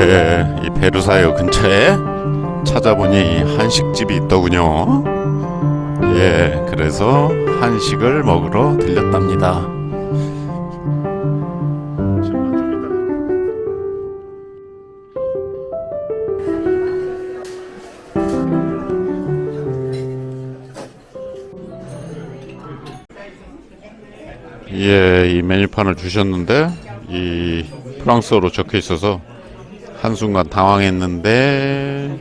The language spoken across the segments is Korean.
예, 이 베르사유 근처에 찾아보니 한식집이 있더군요. 예, 그래서 한식을 먹으러 들렸답니다. 예, 이 메뉴판을 주셨는데 이 프랑스어로 적혀 있어서 한순간 당황했는데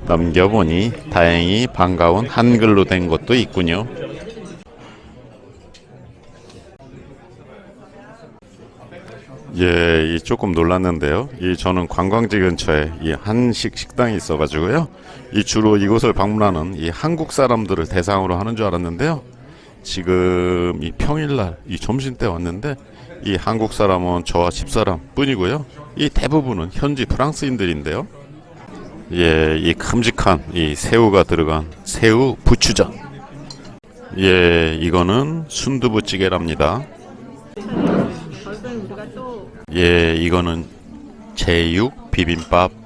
넘겨보니 다행히 반가운 한글로 된 것도 있군요. 예, 이 조금 놀랐는데요. 이 저는 관광지 근처에 이 한식 식당이 있어가지고요. 이 주로 이곳을 방문하는 이 한국 사람들을 대상으로 하는 줄 알았는데요. 지금 이 평일날 이 점심때 왔는데 이 한국 사람은 저와 집사람 뿐이고요. 이 대부분은 현지 프랑스인들인데요. 예, 이 큼직한 이 새우가 들어간 새우 부추전. 예, 이거는 순두부찌개랍니다. 예, 이거는 제육 비빔밥.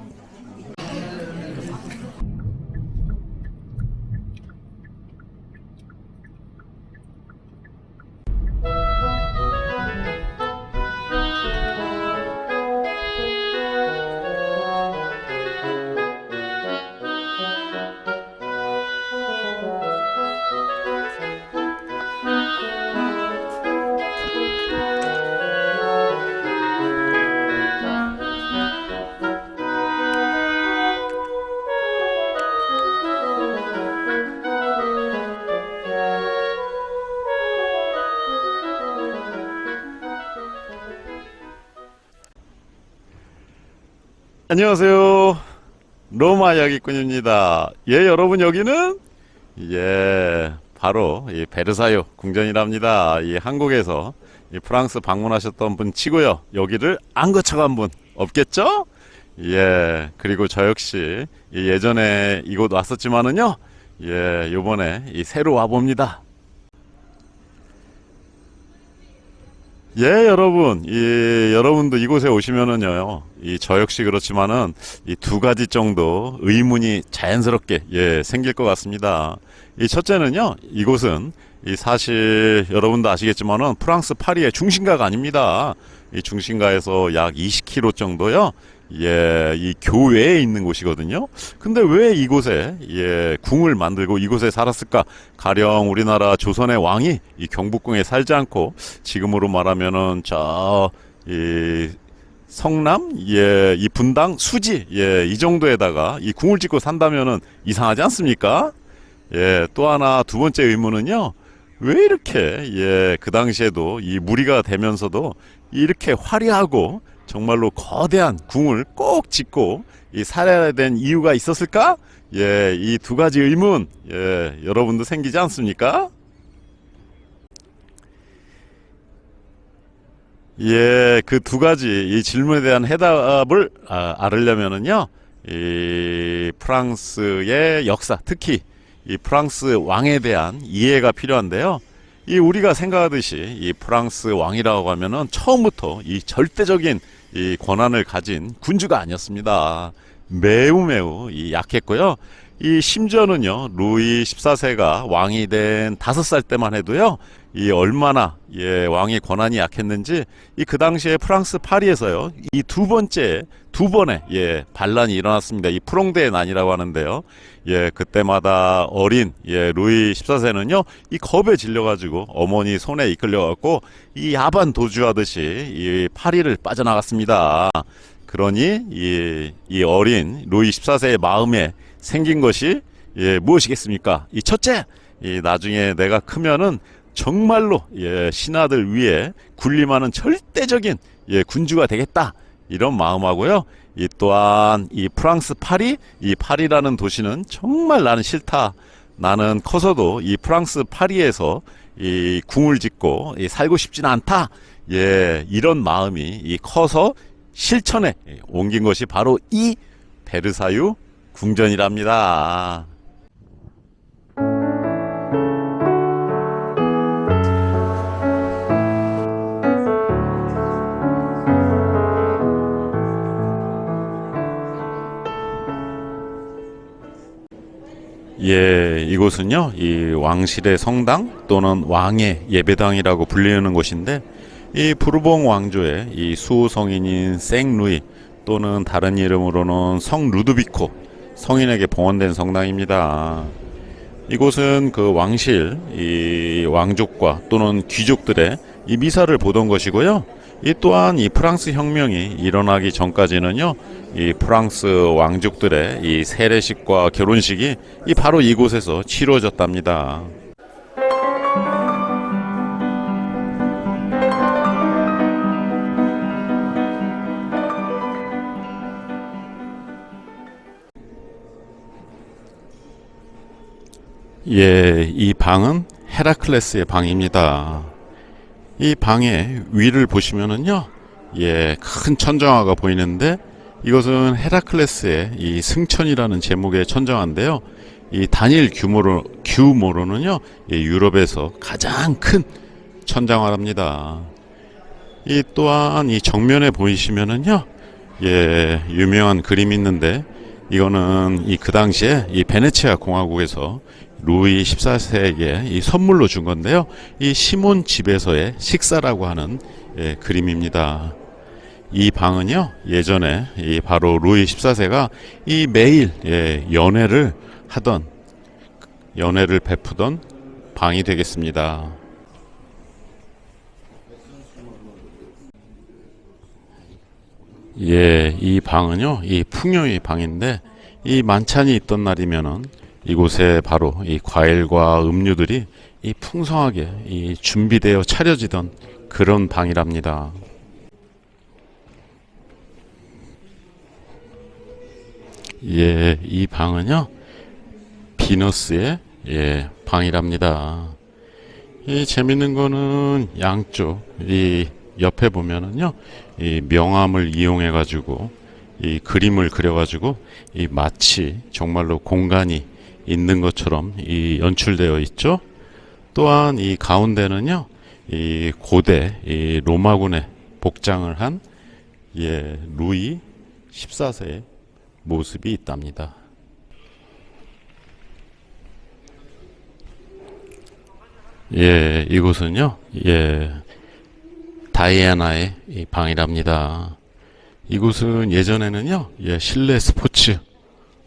안녕하세요. 로마 이야기꾼입니다. 예, 여러분 여기는 바로 이 베르사유 궁전이랍니다. 이 한국에서 이 프랑스 방문하셨던 분 치고요. 여기를 안 거쳐간 분 없겠죠? 예, 그리고 저 역시 예전에 이곳 왔었지만은요. 예, 요번에 새로 와봅니다. 예, 여러분, 여러분도 이곳에 오시면은요, 저 역시 그렇지만은, 이 두 가지 정도 의문이 자연스럽게, 생길 것 같습니다. 첫째는요, 이곳은, 사실, 여러분도 아시겠지만은, 프랑스 파리의 중심가가 아닙니다. 이 중심가에서 약 20km 정도요, 이 교외에 있는 곳이거든요. 근데 왜 이곳에 궁을 만들고 이곳에 살았을까? 가령 우리나라 조선의 왕이 이 경복궁에 살지 않고 지금으로 말하면은 이 성남 이 분당 수지 이 정도에다가 이 궁을 짓고 산다면은 이상하지 않습니까? 또 하나 두 번째 의문은요. 왜 이렇게 그 당시에도 이 무리가 되면서도 이렇게 화려하고 정말로 거대한 궁을 꼭 짓고 살아야 된 이유가 있었을까? 이 두 가지 의문 여러분도 생기지 않습니까? 그 두 가지 이 질문에 대한 해답을 알으려면은요, 이 프랑스의 역사, 특히 이 프랑스 왕에 대한 이해가 필요한데요. 우리가 생각하듯이 이 프랑스 왕이라고 하면은 처음부터 이 절대적인 이 권한을 가진 군주가 아니었습니다. 매우 약했고요. 심지어는요, 루이 14세가 왕이 된 5살 때만 해도요, 얼마나 왕의 권한이 약했는지 그 당시에 프랑스 파리에서요, 두 번의 반란이 일어났습니다. 이 프롱데의 난이라고 하는데요. 그때마다 어린 루이 14세는요, 겁에 질려가지고 어머니 손에 이끌려갖고 야반 도주하듯이 파리를 빠져나갔습니다. 그러니 이 어린 루이 14세의 마음에 생긴 것이 무엇이겠습니까? 첫째, 나중에 내가 크면은 정말로 신하들 위에 군림하는 절대적인 군주가 되겠다, 이런 마음하고요. 또한 프랑스 파리, 파리라는 도시는 정말 나는 싫다. 나는 커서도 프랑스 파리에서 궁을 짓고 살고 싶지는 않다. 이런 마음이 커서 실천에 옮긴 것이 바로 이 베르사유 궁전이랍니다. 예, 이곳은요, 이 왕실의 성당 또는 왕의 예배당이라고 불리는 곳인데, 이 부르봉 왕조의 이 수호성인인 생루이 또는 다른 이름으로는 성 루드비코 성인에게 봉헌된 성당입니다. 이곳은 그 왕실, 이 왕족과 또는 귀족들의 이 미사를 보던 것이고요. 이 또한 이 프랑스 혁명이 일어나기 전까지는요, 이 프랑스 왕족들의 이 세례식과 결혼식이 이 바로 이곳에서 치루어졌답니다. 예, 이 방은 헤라클레스의 방입니다. 이 방의 위를 보시면은요, 예, 큰 천정화가 보이는데 이것은 헤라클레스의 이 승천이라는 제목의 천정화인데요. 이 단일 규모로는요, 이 유럽에서 가장 큰 천정화랍니다. 이 또한 이 정면에 보이시면은요, 예, 유명한 그림이 있는데 이거는 이 그 당시에 이 베네치아 공화국에서 루이 14세에게 이 선물로 준 건데요. 이 시몬 집에서의 식사라고 하는 예, 그림입니다. 이 방은요, 예전에 이 바로 루이 14세가 이 매일 예, 연회를 베푸던 방이 되겠습니다. 예, 이 방은요, 이 풍요의 방인데 이 만찬이 있던 날이면은 이곳에 바로 이 과일과 음료들이 이 풍성하게 이 준비되어 차려지던 그런 방이랍니다. 예, 이 방은요, 비너스의 예, 방이랍니다. 이 재밌는 거는 양쪽 이 옆에 보면은요, 이 명암을 이용해 가지고 이 그림을 그려 가지고 이 마치 정말로 공간이 있는 것처럼 이 연출되어 있죠. 또한 이 가운데는요, 이 고대 이 로마군의 복장을 한 예, 루이 14세의 모습이 있답니다. 예, 이곳은요, 예, 다이애나의 이 방이랍니다. 이곳은 예전에는요, 예, 실내 스포츠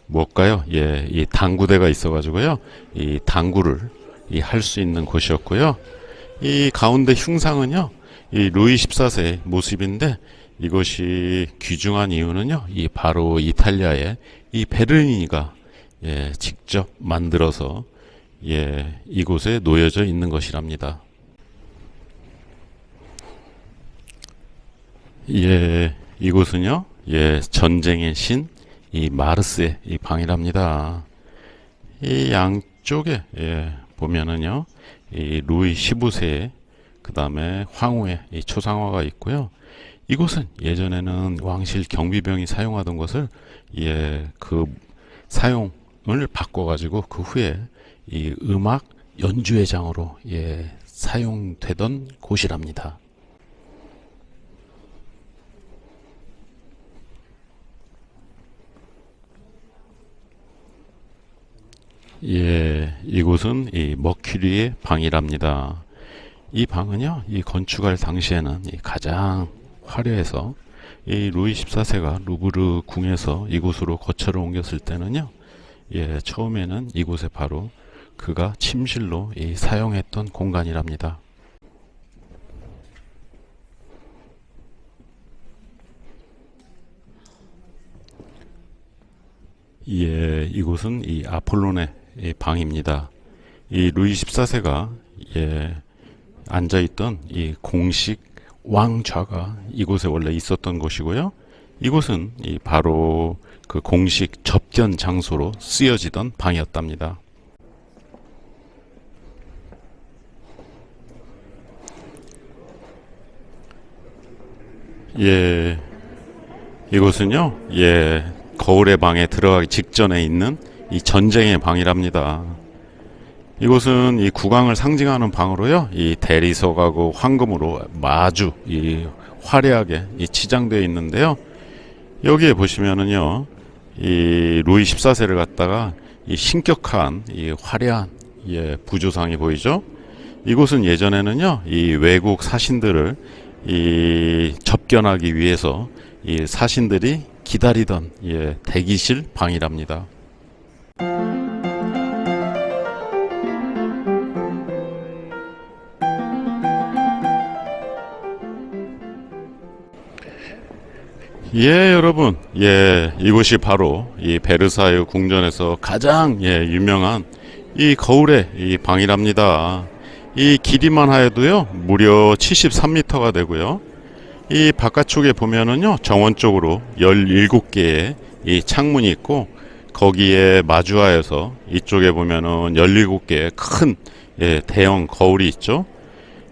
뭘까요? 예, 이 당구대가 있어가지고요, 이 당구를 이 할 수 있는 곳이었고요. 이 가운데 흉상은요, 이 루이 14세의 모습인데 이것이 귀중한 이유는요, 이 바로 이탈리아의 이 베르니가 예, 직접 만들어서 예, 이곳에 놓여져 있는 것이랍니다. 예, 이곳은요, 예, 전쟁의 신, 이 마르스의 이 방이랍니다. 이 양쪽에, 예, 보면은요, 이 루이 15세의, 그 다음에 황후의 이 초상화가 있고요. 이곳은 예전에는 왕실 경비병이 사용하던 것을, 예, 그 사용을 바꿔가지고 그 후에 이 음악 연주회장으로, 예, 사용되던 곳이랍니다. 예, 이곳은 이 머큐리의 방이랍니다. 이 방은요, 이 건축할 당시에는 이 가장 화려해서 이 루이 14세가 루브르 궁에서 이곳으로 거처를 옮겼을 때는요, 예, 처음에는 이곳에 바로 그가 침실로 이 사용했던 공간이랍니다. 예, 이곳은 이 아폴론의 이 방입니다. 이 루이 14세가 예, 앉아있던 이 공식 왕좌가 이곳에 원래 있었던 곳이고요. 이곳은 이 바로 그 공식 접견 장소로 쓰여지던 방이었답니다. 예, 이곳은요, 예, 거울의 방에 들어가기 직전에 있는 이 전쟁의 방이랍니다. 이곳은 이 국왕을 상징하는 방으로요, 이 대리석하고 황금으로 마주 이 화려하게 이 치장되어 있는데요. 여기에 보시면은요, 이 루이 14세를 갖다가 이 신격한 이 화려한 부조상이 보이죠? 이곳은 예전에는요, 이 외국 사신들을 이 접견하기 위해서 이 사신들이 기다리던 대기실 방이랍니다. 여러분, 이곳이 바로 이 베르사유 궁전에서 가장 유명한 이 거울의 이 방이랍니다. 이 길이만 하여도요 무려 73m가 되고요. 이 바깥쪽에 보면은요 정원 쪽으로 17개의 이 창문이 있고, 거기에 마주하여서 이쪽에 보면은 17개의 큰 대형 거울이 있죠.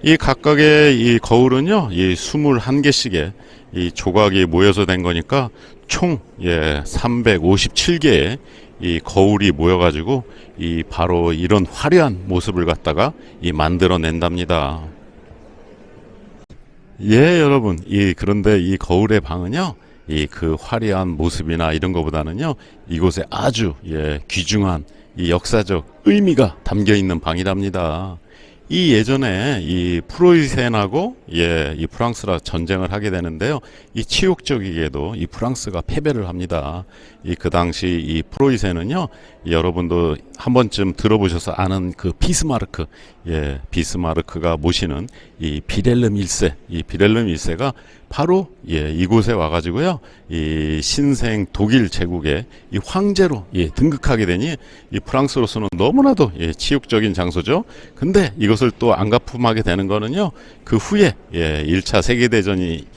이 각각의 이 거울은요 이 21개씩의 이 조각이 모여서 된 거니까 총 357개의 이 거울이 모여가지고 이 바로 이런 화려한 모습을 갖다가 이 만들어낸답니다. 여러분, 그런데 이 거울의 방은요 이 그 화려한 모습이나 이런 것보다는요 이곳에 아주 귀중한 이 역사적 의미가 담겨 있는 방이랍니다. 이 예전에 이 프로이센하고 이 프랑스랑 전쟁을 하게 되는데요. 이 치욕적이게도 이 프랑스가 패배를 합니다. 그 당시 이 프로이센은요, 여러분도 한 번쯤 들어보셔서 아는 그 비스마르크, 비스마르크가 모시는 이 비렐름 1세, 이 비렐름 1세가 바로 이곳에 와가지고요, 이 신생 독일 제국의 이 황제로 등극하게 되니 이 프랑스로서는 너무나도 치욕적인 장소죠. 근데 이것을 또 안가품하게 되는 거는요, 그 후에 1차 세계대전이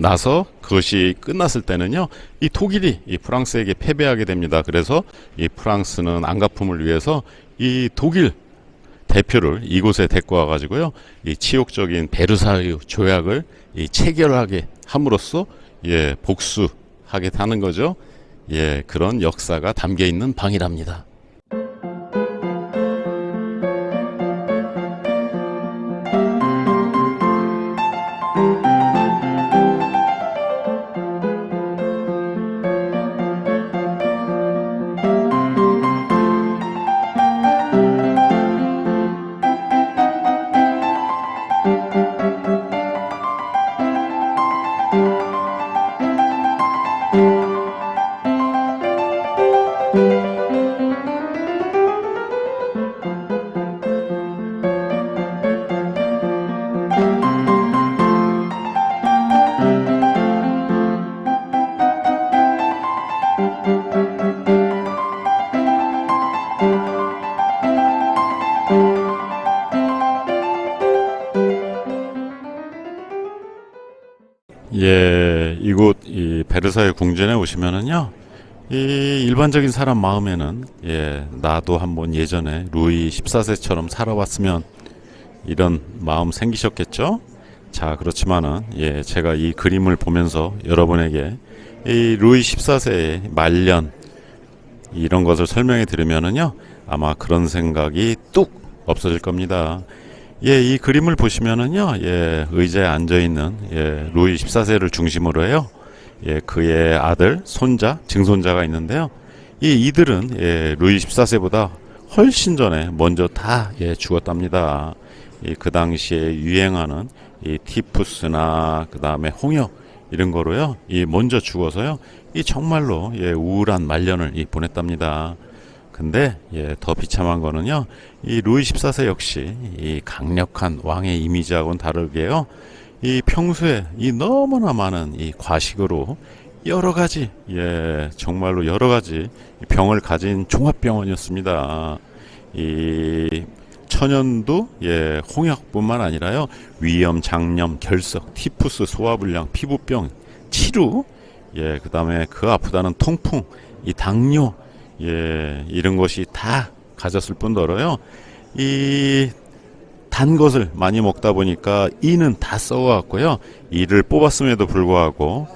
나서 그것이 끝났을 때는요, 이 독일이 이 프랑스에게 패배하게 됩니다. 그래서 이 프랑스는 안가품을 위해서 이 독일 대표를 이곳에 데리고 와가지고요, 이 치욕적인 베르사유 조약을 체결하게 함으로써 복수하게 하는 거죠. 그런 역사가 담겨 있는 방이랍니다. 이곳 이 베르사유 궁전에 오시면은요, 이 일반적인 사람 마음에는 나도 한번 예전에 루이 14세처럼 살아봤으면 이런 마음 생기셨겠죠? 자, 그렇지만은 제가 이 그림을 보면서 여러분에게 이 루이 14세의 말년 이런 것을 설명해 드리면은요, 아마 그런 생각이 뚝 없어질 겁니다. 이 그림을 보시면은요, 의자에 앉아 있는 루이 14세를 중심으로 해요. 그의 아들, 손자, 증손자가 있는데요. 이들은 루이 14세보다 훨씬 전에 먼저 다 죽었답니다. 그 당시에 유행하는 이 티푸스나 그 다음에 홍역 이런 거로요, 먼저 죽어서요, 정말로 우울한 말년을 보냈답니다. 근데 더 비참한 거는요, 이 루이 14세 역시 이 강력한 왕의 이미지하고는 다르게요, 이 평소에 이 너무나 많은 이 과식으로 여러 가지 정말로 여러 가지 병을 가진 종합병원이었습니다. 이 천연두 홍역뿐만 아니라요, 위염, 장염, 결석, 티푸스, 소화불량, 피부병, 치루, 그 다음에 그 아프다는 통풍, 이 당뇨, 이런 것이 다 가졌을 뿐더러요, 이 단 것을 많이 먹다 보니까 이는 다 썩어갔고요, 이를 뽑았음에도 불구하고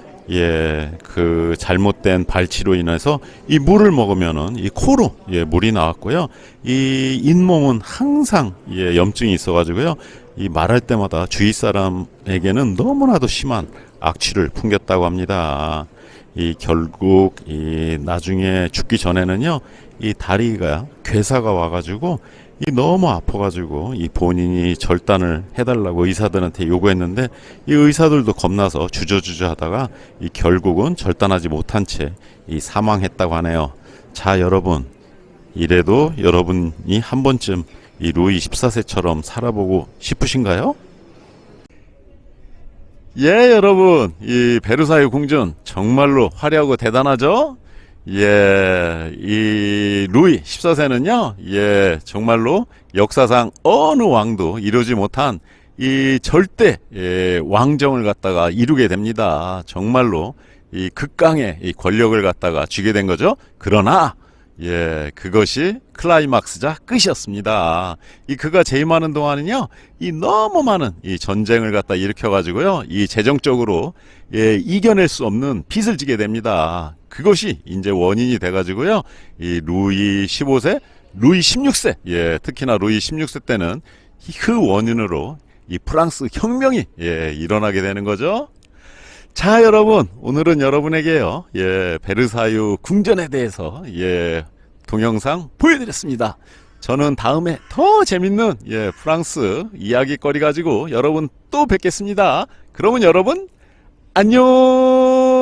그 잘못된 발치로 인해서 이 물을 먹으면은 이 코로 물이 나왔고요, 이 잇몸은 항상 염증이 있어가지고요, 이 말할 때마다 주위 사람에게는 너무나도 심한 악취를 풍겼다고 합니다. 이 결국 이 나중에 죽기 전에는요, 이 다리가 괴사가 와가지고 이 너무 아파가지고 이 본인이 절단을 해달라고 의사들한테 요구했는데 이 의사들도 겁나서 주저주저 하다가 이 결국은 절단하지 못한 채 이 사망했다고 하네요. 자, 여러분, 이래도 여러분이 한 번쯤 이 루이 14세처럼 살아보고 싶으신가요? 예, 여러분, 이 베르사유 궁전 정말로 화려하고 대단하죠? 예, 이 루이 14세는요, 예, 정말로 역사상 어느 왕도 이루지 못한 이 절대 왕정을 갖다가 이루게 됩니다. 정말로 이 극강의 이 권력을 갖다가 쥐게 된 거죠. 그러나 예, 그것이 클라이막스자 끝이었습니다. 이 그가 재임하는 동안은요, 이 너무 많은 이 전쟁을 갖다 일으켜 가지고요, 이 재정적으로 이겨낼 수 없는 빚을 지게 됩니다. 그것이 이제 원인이 돼 가지고요, 이 루이 15세, 루이 16세, 예, 특히나 루이 16세 때는 그 원인으로 이 프랑스 혁명이 일어나게 되는 거죠. 자, 여러분, 오늘은 여러분에게요, 예, 베르사유 궁전에 대해서 동영상 보여드렸습니다. 저는 다음에 더 재밌는 프랑스 이야기거리 가지고 여러분 또 뵙겠습니다. 그러면 여러분 안녕.